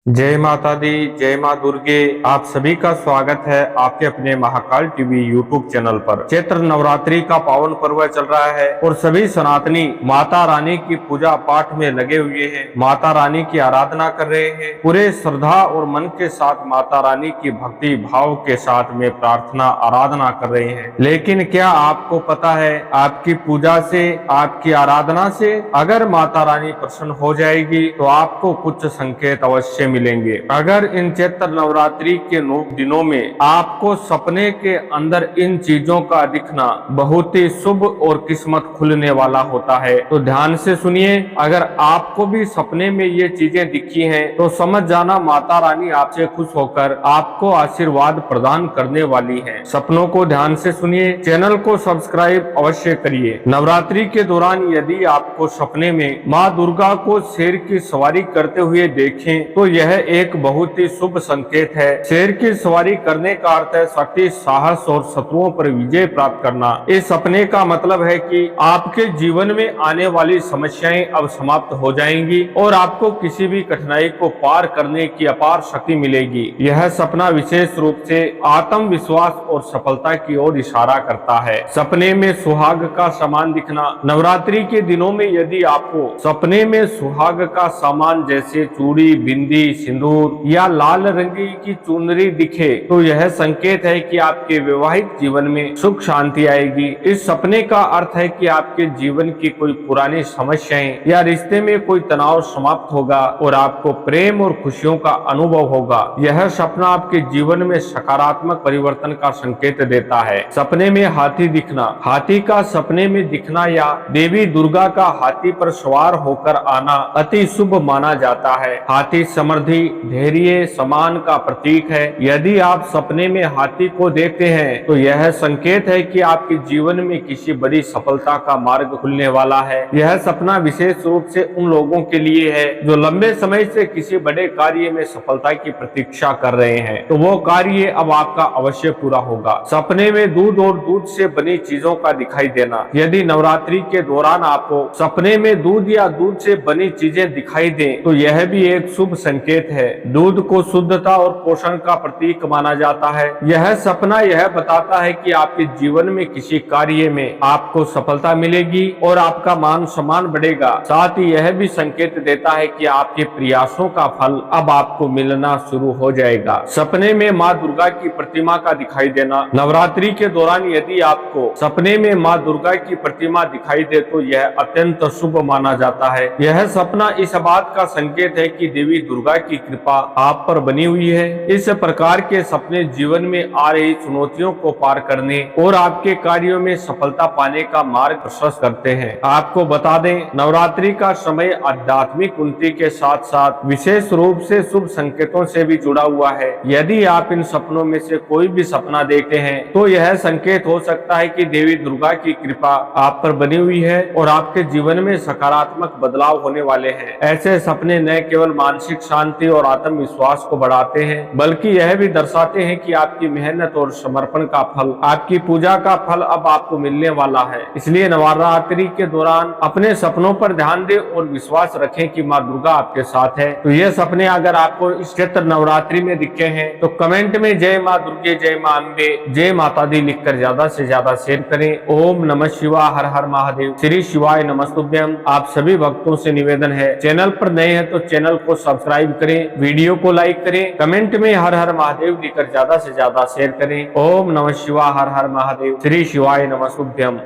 जय माता दी, जय माँ दुर्गे। आप सभी का स्वागत है आपके अपने महाकाल टीवी यूट्यूब चैनल पर। चैत्र नवरात्रि का पावन पर्व चल रहा है और सभी सनातनी माता रानी की पूजा पाठ में लगे हुए हैं, माता रानी की आराधना कर रहे हैं। पूरे श्रद्धा और मन के साथ माता रानी की भक्ति भाव के साथ में प्रार्थना आराधना कर रहे हैं। लेकिन क्या आपको पता है, आपकी पूजा से, आपकी आराधना से अगर माता रानी प्रसन्न हो जाएगी तो आपको कुछ संकेत अवश्य मिलेंगे। अगर इन चैत्र नवरात्रि के 9 दिनों में आपको सपने के अंदर इन चीजों का दिखना बहुत ही शुभ और किस्मत खुलने वाला होता है, तो ध्यान से सुनिए। अगर आपको भी सपने में ये चीजें दिखी हैं तो समझ जाना माता रानी आपसे खुश होकर आपको आशीर्वाद प्रदान करने वाली है। सपनों को ध्यान से सुनिए, चैनल को सब्सक्राइब अवश्य करिए। नवरात्रि के दौरान यदि आपको सपने में माँ दुर्गा को शेर की सवारी करते हुए देखें तो यह एक बहुत ही शुभ संकेत है। शेर की सवारी करने का अर्थ है शक्ति, साहस और शत्रुओं पर विजय प्राप्त करना। इस सपने का मतलब है कि आपके जीवन में आने वाली समस्याएं अब समाप्त हो जाएंगी और आपको किसी भी कठिनाई को पार करने की अपार शक्ति मिलेगी। यह सपना विशेष रूप से आत्मविश्वास और सफलता की ओर इशारा करता है। सपने में सुहाग का सामान दिखना। नवरात्रि के दिनों में यदि आपको सपने में सुहाग का सामान जैसे चूड़ी, बिंदी, सिंदूर या लाल रंग की चुनरी दिखे तो यह संकेत है कि आपके वैवाहिक जीवन में सुख शांति आएगी। इस सपने का अर्थ है कि आपके जीवन की कोई पुरानी समस्याएं या रिश्ते में कोई तनाव समाप्त होगा और आपको प्रेम और खुशियों का अनुभव होगा। यह सपना आपके जीवन में सकारात्मक परिवर्तन का संकेत देता है। सपने में हाथी दिखना। हाथी का सपने में दिखना या देवी दुर्गा का हाथी पर सवार होकर आना अति शुभ माना जाता है। हाथी समृद्धि, धैर्य, सम्मान का प्रतीक है। यदि आप सपने में हाथी को देखते हैं तो यह संकेत है कि आपके जीवन में किसी बड़ी सफलता का मार्ग खुलने वाला है। यह सपना विशेष रूप से उन लोगों के लिए है जो लंबे समय से किसी बड़े कार्य में सफलता की प्रतीक्षा कर रहे हैं, तो वो कार्य अब आपका अवश्य पूरा होगा। सपने में दूध और दूध से बनी चीजों का दिखाई देना। यदि नवरात्रि के दौरान आपको सपने में दूध या दूध से बनी चीजें दिखाई दें तो यह भी एक शुभ संकेत है। दूध को शुद्धता और पोषण का प्रतीक माना जाता है। यह सपना यह बताता है कि आपके जीवन में किसी कार्य में आपको सफलता मिलेगी और आपका मान सम्मान बढ़ेगा। साथ ही यह भी संकेत देता है कि आपके प्रयासों का फल अब आपको मिलना शुरू हो जाएगा। सपने में माँ दुर्गा की प्रतिमा का दिखाई देना। नवरात्रि के दौरान यदि आपको सपने में माँ दुर्गा की प्रतिमा दिखाई दे तो यह अत्यंत शुभ माना जाता है। यह सपना इस बात का संकेत है कि देवी दुर्गा की कृपा आप पर बनी हुई है। इस प्रकार के सपने जीवन में आ रही चुनौतियों को पार करने और आपके कार्यों में सफलता पाने का मार्ग प्रशस्त करते हैं। आपको बता दें, नवरात्रि का समय आध्यात्मिक उन्नति के साथ साथ विशेष रूप से शुभ संकेतों से भी जुड़ा हुआ है। यदि आप इन सपनों में से कोई भी सपना देखते हैं तो यह संकेत हो सकता है कि देवी दुर्गा की कृपा आप पर बनी हुई है और आपके जीवन में सकारात्मक बदलाव होने वाले हैं। ऐसे सपने न केवल मानसिक शांति और आत्मविश्वास को बढ़ाते हैं बल्कि यह भी दर्शाते हैं कि आपकी मेहनत और समर्पण का फल, आपकी पूजा का फल अब आपको मिलने वाला है। इसलिए नवरात्रि के दौरान अपने सपनों पर ध्यान दें और विश्वास रखें कि माँ दुर्गा आपके साथ है। तो ये सपने अगर आपको इस चैत्र नवरात्रि में दिखे हैं तो कमेंट में जय माँ दुर्गे, जय माँ अम्बे, जय माता दी लिखकर ज्यादा से ज्यादा शेयर करें। ओम नमः शिवाय, हर हर महादेव, श्री शिवाय नमस्तुभ्यम। आप सभी भक्तों से निवेदन है, चैनल पर नए हैं तो चैनल को सब्सक्राइब करें, वीडियो को लाइक करें, कमेंट में हर हर महादेव लिखकर ज्यादा से ज्यादा शेयर करें। ओम नमः शिवाय, हर हर महादेव, श्री शिवाय नमस्तुभ्यम।